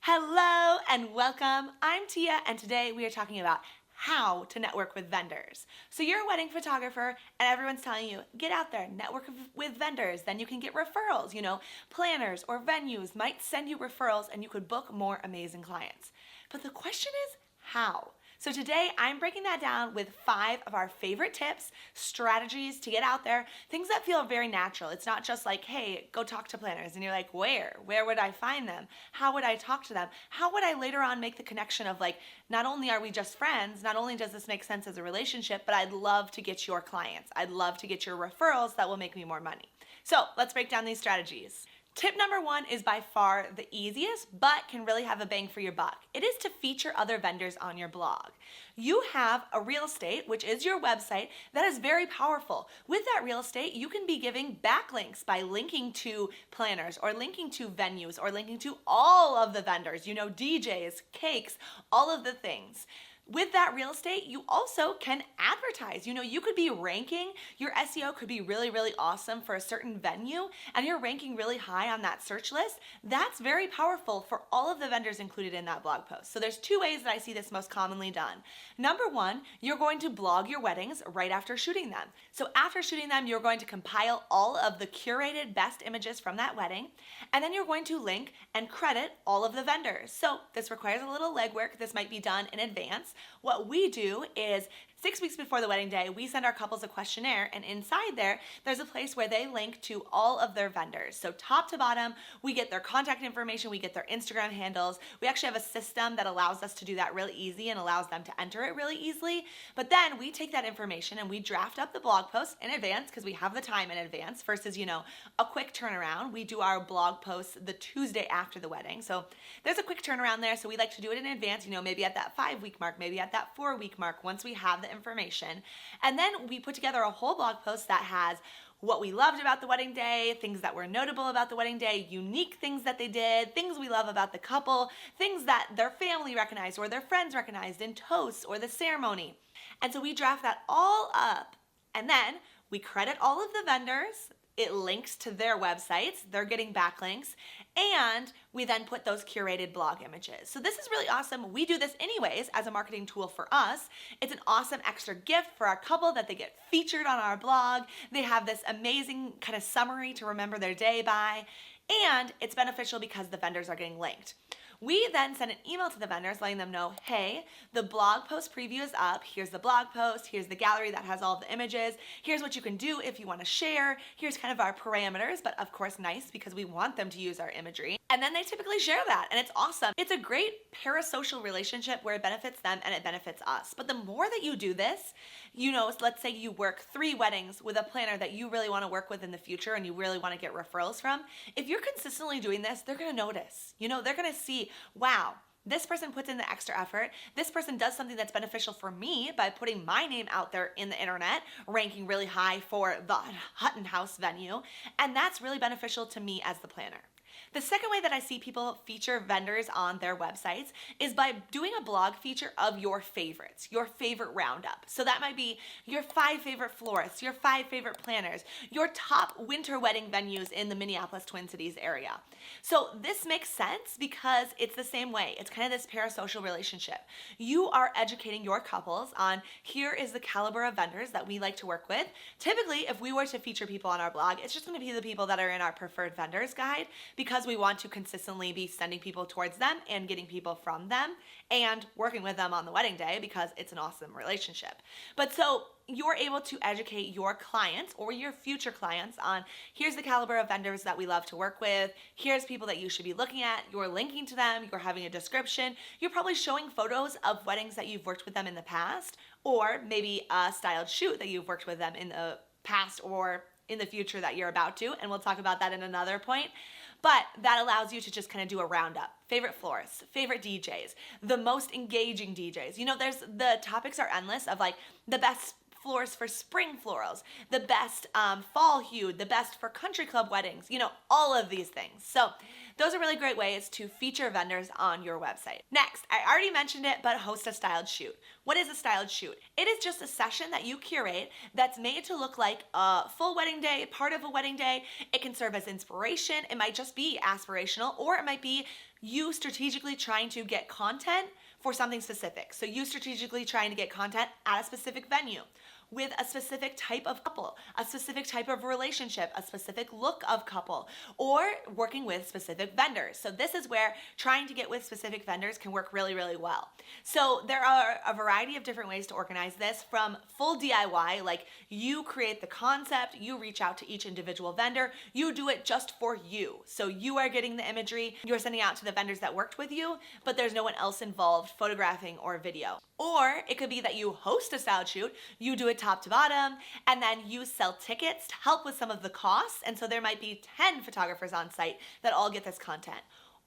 Hello and welcome. I'm Tia and today we are talking about how to network with vendors. So you're a wedding photographer and everyone's telling you, get out there, network with vendors, then you can get referrals. Planners or venues might send you referrals and you could book more amazing clients. But the question is, how? So today I'm breaking that down with 5 of our favorite tips, strategies to get out there, things that feel very natural. It's not just like, hey, go talk to planners. And you're like, where? Where would I find them? How would I talk to them? How would I later on make the connection of like, not only are we just friends, not only does this make sense as a relationship, but I'd love to get your clients. I'd love to get your referrals that will make me more money. So let's break down these strategies. Tip number 1 is by far the easiest, but can really have a bang for your buck. It is to feature other vendors on your blog. You have a real estate, which is your website, that is very powerful. With that real estate, you can be giving backlinks by linking to planners or linking to venues or linking to all of the vendors, DJs, cakes, all of the things. With that real estate, you also can advertise. You could be ranking, your SEO could be really, really awesome for a certain venue, and you're ranking really high on that search list. That's very powerful for all of the vendors included in that blog post. So there's 2 ways that I see this most commonly done. Number 1, you're going to blog your weddings right after shooting them. So after shooting them, you're going to compile all of the curated best images from that wedding, and then you're going to link and credit all of the vendors. So this requires a little legwork. This might be done in advance. What we do is 6 weeks before the wedding day, we send our couples a questionnaire, and inside there's a place where they link to all of their vendors. So top to bottom, we get their contact information, we get their Instagram handles. We actually have a system that allows us to do that really easy and allows them to enter it really easily. But then we take that information and we draft up the blog post in advance because we have the time in advance versus, a quick turnaround. We do our blog posts the Tuesday after the wedding. So there's a quick turnaround there. So we like to do it in advance, maybe at that 5-week mark, maybe at that 4-week mark, once we have the information. And then we put together a whole blog post that has what we loved about the wedding day, things that were notable about the wedding day, unique things that they did, things we love about the couple, things that their family recognized or their friends recognized in toasts or the ceremony. And so we draft that all up, and then we credit all of the vendors. It links to their websites, they're getting backlinks, and we then put those curated blog images. So this is really awesome. We do this anyways as a marketing tool for us. It's an awesome extra gift for our couple that they get featured on our blog. They have this amazing kind of summary to remember their day by, and it's beneficial because the vendors are getting linked. We then send an email to the vendors letting them know, hey, the blog post preview is up. Here's the blog post. Here's the gallery that has all of the images. Here's what you can do if you want to share. Here's kind of our parameters, but of course nice because we want them to use our imagery. And then they typically share that, and it's awesome. It's a great parasocial relationship where it benefits them and it benefits us. But the more that you do this, let's say you work 3 weddings with a planner that you really want to work with in the future and you really want to get referrals from. If you're consistently doing this, they're going to notice. They're going to see, wow, this person puts in the extra effort. This person does something that's beneficial for me by putting my name out there in the internet, ranking really high for the Hutton House venue. And that's really beneficial to me as the planner. The second way that I see people feature vendors on their websites is by doing a blog feature of your favorites, your favorite roundup. So that might be your 5 favorite florists, your 5 favorite planners, your top winter wedding venues in the Minneapolis Twin Cities area. So this makes sense because it's the same way. It's kind of this parasocial relationship. You are educating your couples on here is the caliber of vendors that we like to work with. Typically, if we were to feature people on our blog, it's just going to be the people that are in our preferred vendors guide because we want to consistently be sending people towards them and getting people from them and working with them on the wedding day because it's an awesome relationship. But so you're able to educate your clients or your future clients on here's the caliber of vendors that we love to work with, here's people that you should be looking at, you're linking to them, you're having a description, you're probably showing photos of weddings that you've worked with them in the past, or maybe a styled shoot that you've worked with them in the past or in the future that you're about to, and we'll talk about that in another point. But that allows you to just kind of do a roundup. Favorite florists, favorite DJs, the most engaging DJs. The topics are endless of like the best florists for spring florals, the best fall hued, the best for country club weddings, all of these things. So those are really great ways to feature vendors on your website. Next, I already mentioned it, but host a styled shoot. What is a styled shoot? It is just a session that you curate that's made to look like a full wedding day, part of a wedding day. It can serve as inspiration. It might just be aspirational, or it might be you strategically trying to get content for something specific. So you strategically trying to get content at a specific venue, with a specific type of couple, a specific type of relationship, a specific look of couple, or working with specific vendors. So this is where trying to get with specific vendors can work really, really well. So there are a variety of different ways to organize this, from full DIY, like you create the concept, you reach out to each individual vendor, you do it just for you. So you are getting the imagery, you're sending out to the vendors that worked with you, but there's no one else involved photographing or video. Or it could be that you host a style shoot, you do it top to bottom, and then you sell tickets to help with some of the costs. And so there might be 10 photographers on site that all get this content.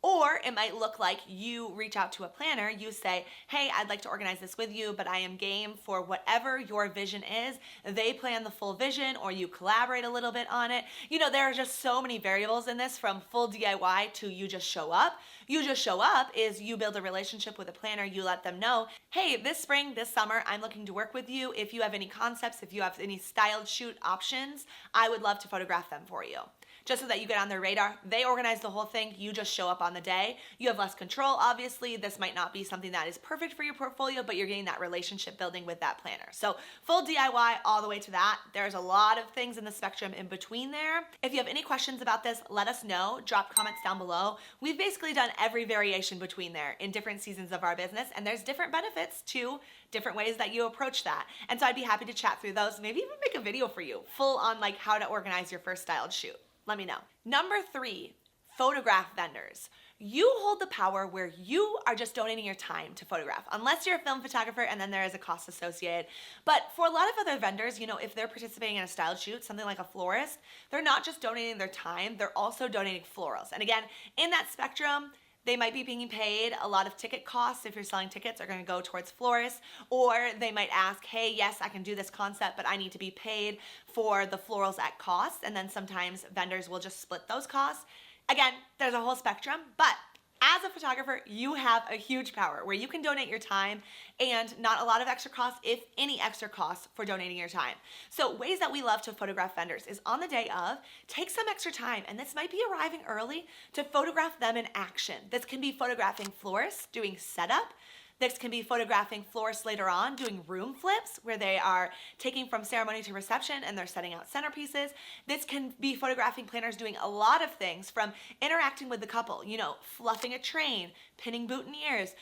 Or it might look like you reach out to a planner, you say, hey, I'd like to organize this with you, but I am game for whatever your vision is. They plan the full vision, or you collaborate a little bit on it. You know, there are just so many variables in this, from full DIY to you just show up. You just show up is you build a relationship with a planner, you let them know, hey, this spring, this summer, I'm looking to work with you. If you have any concepts, if you have any styled shoot options, I would love to photograph them for you. Just so that you get on their radar. They organize the whole thing, you just show up on the day. You have less control, obviously. This might not be something that is perfect for your portfolio, but you're getting that relationship building with that planner. So full DIY all the way to that. There's a lot of things in the spectrum in between there. If you have any questions about this, let us know. Drop comments down below. We've basically done every variation between there in different seasons of our business, and there's different benefits to different ways that you approach that. And so I'd be happy to chat through those, maybe even make a video for you, full on like how to organize your first styled shoot. Let me know. Number 3, photograph vendors. You hold the power where you are just donating your time to photograph, unless you're a film photographer and then there is a cost associated. But for a lot of other vendors, you know, if they're participating in a styled shoot, something like a florist, they're not just donating their time, they're also donating florals. And again, in that spectrum, they might be being paid a lot of ticket costs. If you're selling tickets, are going to go towards florists, or they might ask, hey, yes, I can do this concept, but I need to be paid for the florals at cost. And then sometimes vendors will just split those costs. Again, there's a whole spectrum, but as a photographer, you have a huge power where you can donate your time and not a lot of extra costs, if any extra costs, for donating your time. So ways that we love to photograph vendors is on the day of, take some extra time, and this might be arriving early, to photograph them in action. This can be photographing florists doing setup. This can be photographing florists later on doing room flips, where they are taking from ceremony to reception and they're setting out centerpieces. This can be photographing planners doing a lot of things, from interacting with the couple, you know, fluffing a train, pinning boutonnieres,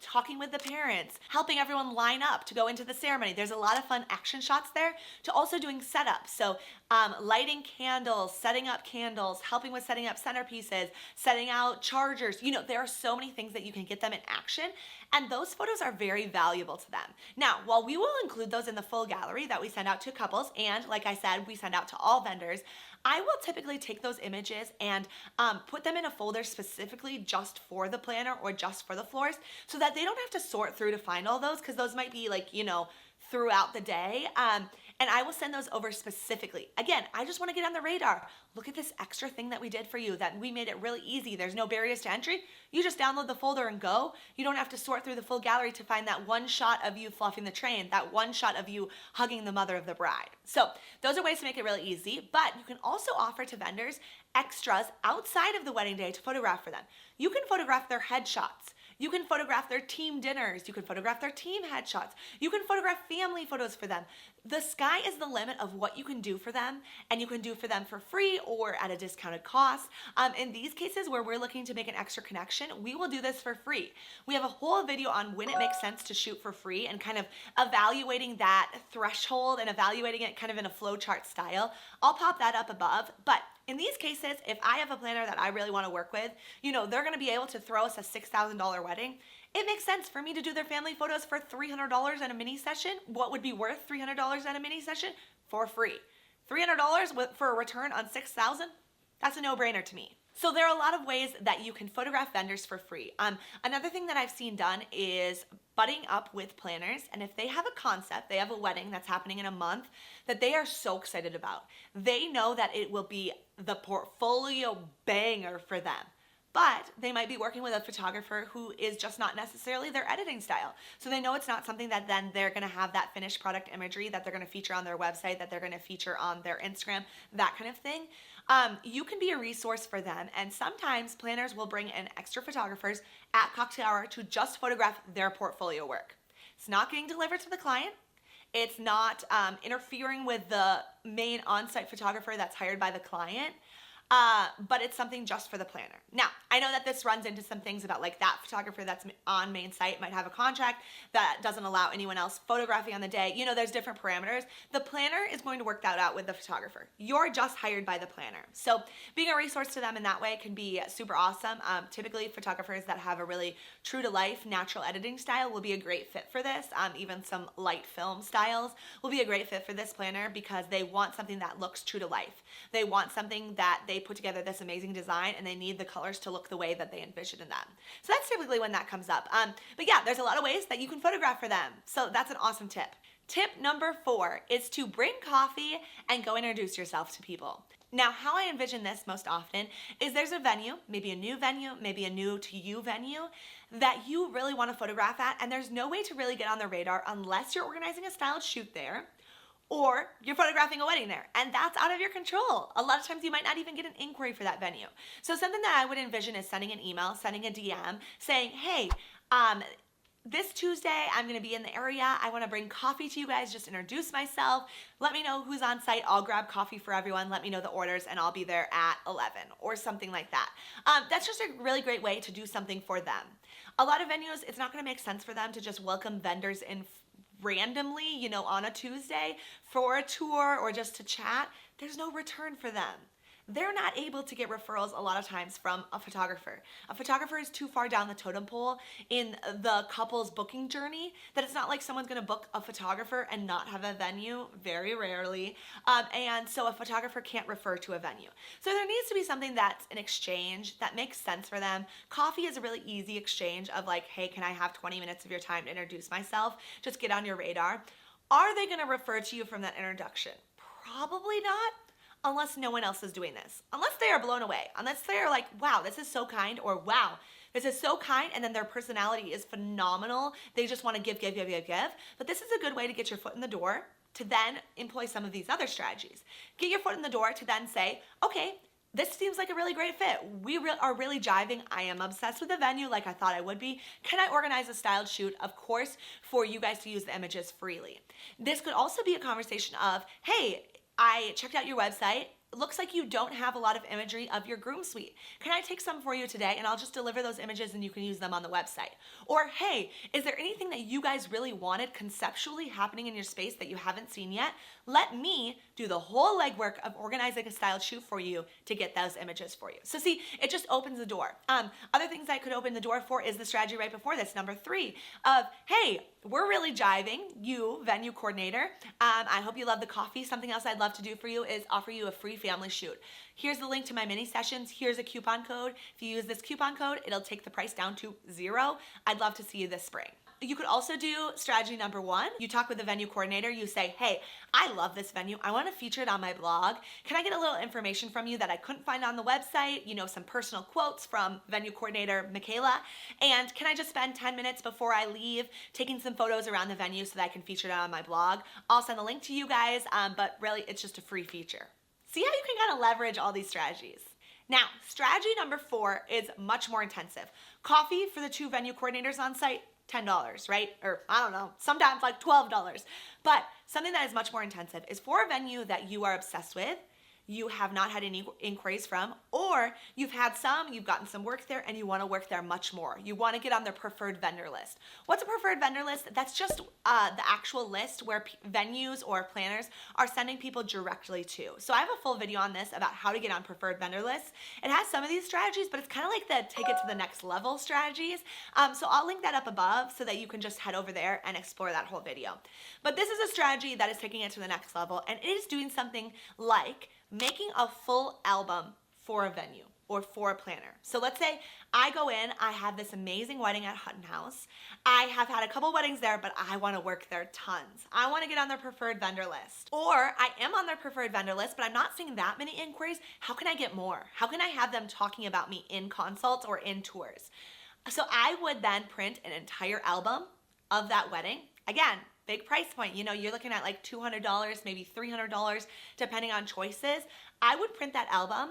talking with the parents, helping everyone line up to go into the ceremony. There's a lot of fun action shots there, to also doing setup. So lighting candles, setting up candles, helping with setting up centerpieces, setting out chargers. You know, there are so many things that you can get them in action, and those photos are very valuable to them. Now, while we will include those in the full gallery that we send out to couples, and like I said, we send out to all vendors, I will typically take those images and put them in a folder specifically just for the planner or just for the florist, so that they don't have to sort through to find all those, because those might be like, you know, throughout the day. And I will send those over specifically. Again, I just want to get on the radar. Look at this extra thing that we did for you, that we made it really easy. There's no barriers to entry. You just download the folder and go. You don't have to sort through the full gallery to find that one shot of you fluffing the train, that one shot of you hugging the mother of the bride. So those are ways to make it really easy, but you can also offer to vendors extras outside of the wedding day to photograph for them. You can photograph their headshots. You can photograph their team dinners. You can photograph their team headshots. You can photograph family photos for them. The sky is the limit of what you can do for them, and you can do for them for free or at a discounted cost. In these cases where we're looking to make an extra connection, we will do this for free. We have a whole video on when it makes sense to shoot for free, and kind of evaluating that threshold and evaluating it kind of in a flowchart style. I'll pop that up above, but in these cases, if I have a planner that I really want to work with, you know, they're going to be able to throw us a $6,000 wedding. It makes sense for me to do their family photos for $300 at a mini session. What would be worth $300 at a mini session? For free. $300 for a return on $6,000? That's a no-brainer to me. So there are a lot of ways that you can photograph vendors for free. Another thing that I've seen done is budding up with planners, and if they have a concept, they have a wedding that's happening in a month that they are so excited about. They know that it will be the portfolio banger for them. But they might be working with a photographer who is just not necessarily their editing style. So they know it's not something that then they're gonna have that finished product imagery that they're gonna feature on their website, that they're gonna feature on their Instagram, that kind of thing. you can be a resource for them. And sometimes planners will bring in extra photographers at cocktail hour to just photograph their portfolio work. It's not getting delivered to the client. It's not interfering with the main on-site photographer that's hired by the client. But it's something just for the planner. Now, I know that this runs into some things about like that photographer that's on main site might have a contract that doesn't allow anyone else photographing on the day. You know, there's different parameters. The planner is going to work that out with the photographer. You're just hired by the planner. So being a resource to them in that way can be super awesome. Typically, photographers that have a really true to life, natural editing style will be a great fit for this. Even some light film styles will be a great fit for this planner because they want something that looks true to life. They want something that they put together this amazing design and they need the colors to look the way that they envision in them. So that's typically when that comes up. But yeah, there's a lot of ways that you can photograph for them. So that's an awesome tip. Tip number 4 is to bring coffee and go introduce yourself to people. Now, how I envision this most often is there's a venue, maybe a new to you venue that you really want to photograph at, and there's no way to really get on the radar unless you're organizing a styled shoot there, or you're photographing a wedding there, and that's out of your control. A lot of times you might not even get an inquiry for that venue. So something that I would envision is sending an email, sending a DM, saying, hey, this Tuesday, I'm gonna be in the area. I wanna bring coffee to you guys, just introduce myself. Let me know who's on site. I'll grab coffee for everyone. Let me know the orders and I'll be there at 11 or something like that. That's just a really great way to do something for them. A lot of venues, it's not gonna make sense for them to just welcome vendors in randomly, you know, on a Tuesday for a tour or just to chat. There's no return for them. They're not able to get referrals a lot of times from a photographer. A photographer is too far down the totem pole in the couple's booking journey that it's not like someone's gonna book a photographer and not have a venue, very rarely. And so a photographer can't refer to a venue. So there needs to be something that's an exchange that makes sense for them. Coffee is a really easy exchange of like, hey, can I have 20 minutes of your time to introduce myself? Just get on your radar. Are they gonna refer to you from that introduction? Probably not. Unless no one else is doing this. Unless they are blown away. Unless they are like, wow, this is so kind, or wow, this is so kind, and then their personality is phenomenal. They just want to give. But this is a good way to get your foot in the door to then employ some of these other strategies. Get your foot in the door to then say, okay, this seems like a really great fit. We are really jiving. I am obsessed with the venue like I thought I would be. Can I organize a styled shoot? Of course, for you guys to use the images freely. This could also be a conversation of, hey, I checked out your website. It looks like you don't have a lot of imagery of your groom suite. Can I take some for you today and I'll just deliver those images and you can use them on the website? Or hey, is there anything that you guys really wanted conceptually happening in your space that you haven't seen yet? Let me do the whole legwork of organizing a styled shoot for you to get those images for you. So see, it just opens the door. Other things I could open the door for is the strategy right before this, number 3, of hey, we're really jiving, you, venue coordinator. I hope you love the coffee. Something else I'd love to do for you is offer you a free family shoot. Here's the link to my mini sessions. Here's a coupon code. If you use this coupon code, it'll take the price down to 0. I'd love to see you this spring. You could also do strategy number 1. You talk with the venue coordinator. You say, hey, I love this venue. I want to feature it on my blog. Can I get a little information from you that I couldn't find on the website? You know, some personal quotes from venue coordinator Michaela. And can I just spend 10 minutes before I leave taking some photos around the venue so that I can feature it on my blog? I'll send a link to you guys, but really it's just a free feature. See how you can kind of leverage all these strategies. Now, strategy number 4 is much more intensive. Coffee for the 2 venue coordinators on site, $10, right? Or I don't know, sometimes like $12. But something that is much more intensive is for a venue that you are obsessed with, you have not had any inquiries from, or you've had some, you've gotten some work there, and you want to work there much more. You want to get on their preferred vendor list. What's a preferred vendor list? That's just the actual list where venues or planners are sending people directly to. So I have a full video on this about how to get on preferred vendor lists. It has some of these strategies, but it's kind of like the take it to the next level strategies. So I'll link that up above so that you can just head over there and explore that whole video. But this is a strategy that is taking it to the next level, and it is doing something like making a full album for a venue or for a planner. So let's say I go in, I have this amazing wedding at Hutton House. I have had a couple weddings there, but I want to work there tons. I want to get on their preferred vendor list. Or I am on their preferred vendor list, but I'm not seeing that many inquiries. How can I get more? How can I have them talking about me in consults or in tours? So I would then print an entire album of that wedding. Again, big price point. You know, you're looking at like $200, maybe $300, depending on choices. I would print that album,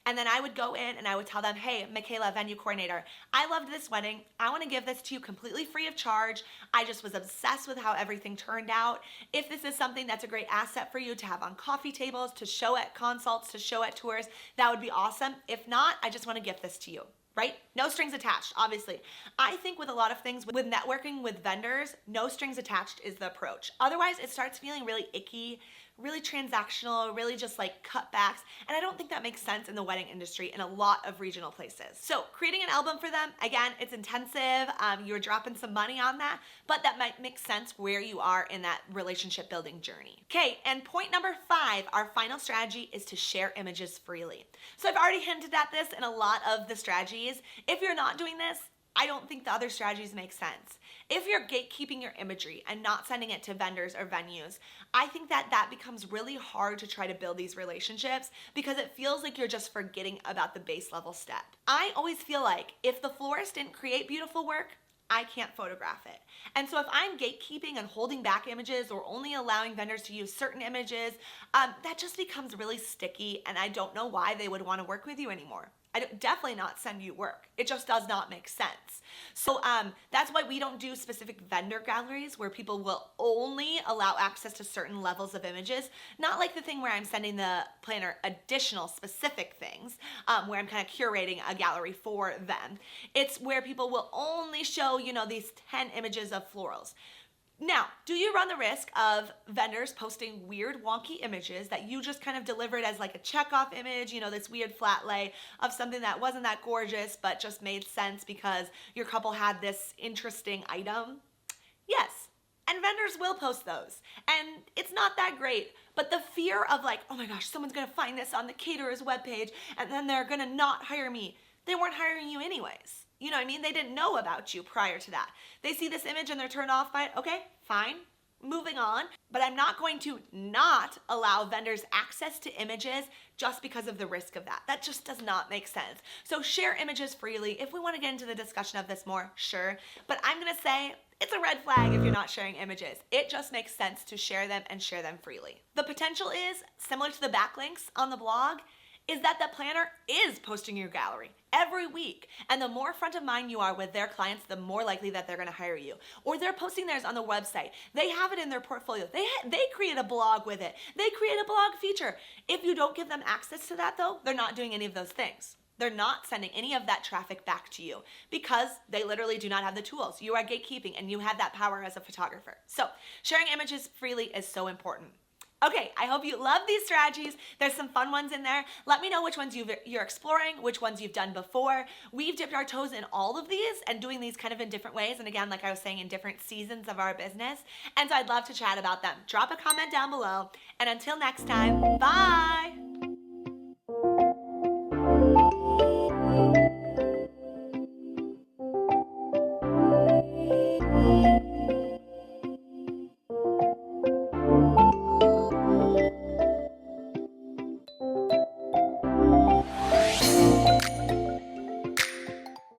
and then I would go in and I would tell them, hey, Michaela, venue coordinator, I loved this wedding. I want to give this to you completely free of charge. I just was obsessed with how everything turned out. If this is something that's a great asset for you to have on coffee tables, to show at consults, to show at tours, that would be awesome. If not, I just want to gift this to you. Right? No strings attached, obviously. I think with a lot of things, with networking with vendors, no strings attached is the approach. Otherwise, it starts feeling really icky, really transactional, really just like cutbacks. And I don't think that makes sense in the wedding industry in a lot of regional places. So creating an album for them, again, it's intensive. You're dropping some money on that, but that might make sense where you are in that relationship building journey. Okay, and point number 5, our final strategy is to share images freely. So I've already hinted at this in a lot of the strategies. If you're not doing this, I don't think the other strategies make sense. If you're gatekeeping your imagery and not sending it to vendors or venues, I think that becomes really hard to try to build these relationships because it feels like you're just forgetting about the base level step. I always feel like if the florist didn't create beautiful work, I can't photograph it. And so if I'm gatekeeping and holding back images or only allowing vendors to use certain images, that just becomes really sticky, and I don't know why they would want to work with you anymore. Definitely not send you work. It just does not make sense. So that's why we don't do specific vendor galleries where people will only allow access to certain levels of images. Not like the thing where I'm sending the planner additional specific things, where I'm kind of curating a gallery for them. It's where people will only show, you know, these 10 images of florals. Now, do you run the risk of vendors posting weird, wonky images that you just kind of delivered as like a checkoff image, you know, this weird flat lay of something that wasn't that gorgeous but just made sense because your couple had this interesting item? Yes. And vendors will post those. And it's not that great. But the fear of like, oh my gosh, someone's going to find this on the caterer's webpage and then they're going to not hire me. They weren't hiring you anyways. You know what I mean? They didn't know about you prior to that. They see this image and they're turned off by it. Okay, fine. Moving on. But I'm not going to not allow vendors access to images just because of the risk of that. That just does not make sense. So share images freely. If we want to get into the discussion of this more, sure. But I'm going to say it's a red flag if you're not sharing images. It just makes sense to share them and share them freely. The potential is, similar to the backlinks on the blog, is that the planner is posting your gallery every week. And the more front of mind you are with their clients, the more likely that they're gonna hire you. Or they're posting theirs on the website. They have it in their portfolio. They create a blog with it. They create a blog feature. If you don't give them access to that though, they're not doing any of those things. They're not sending any of that traffic back to you because they literally do not have the tools. You are gatekeeping and you have that power as a photographer. So sharing images freely is so important. Okay, I hope you love these strategies. There's some fun ones in there. Let me know which ones you're exploring, which ones you've done before. We've dipped our toes in all of these and doing these kind of in different ways. And again, like I was saying, in different seasons of our business. And so I'd love to chat about them. Drop a comment down below. And until next time, bye.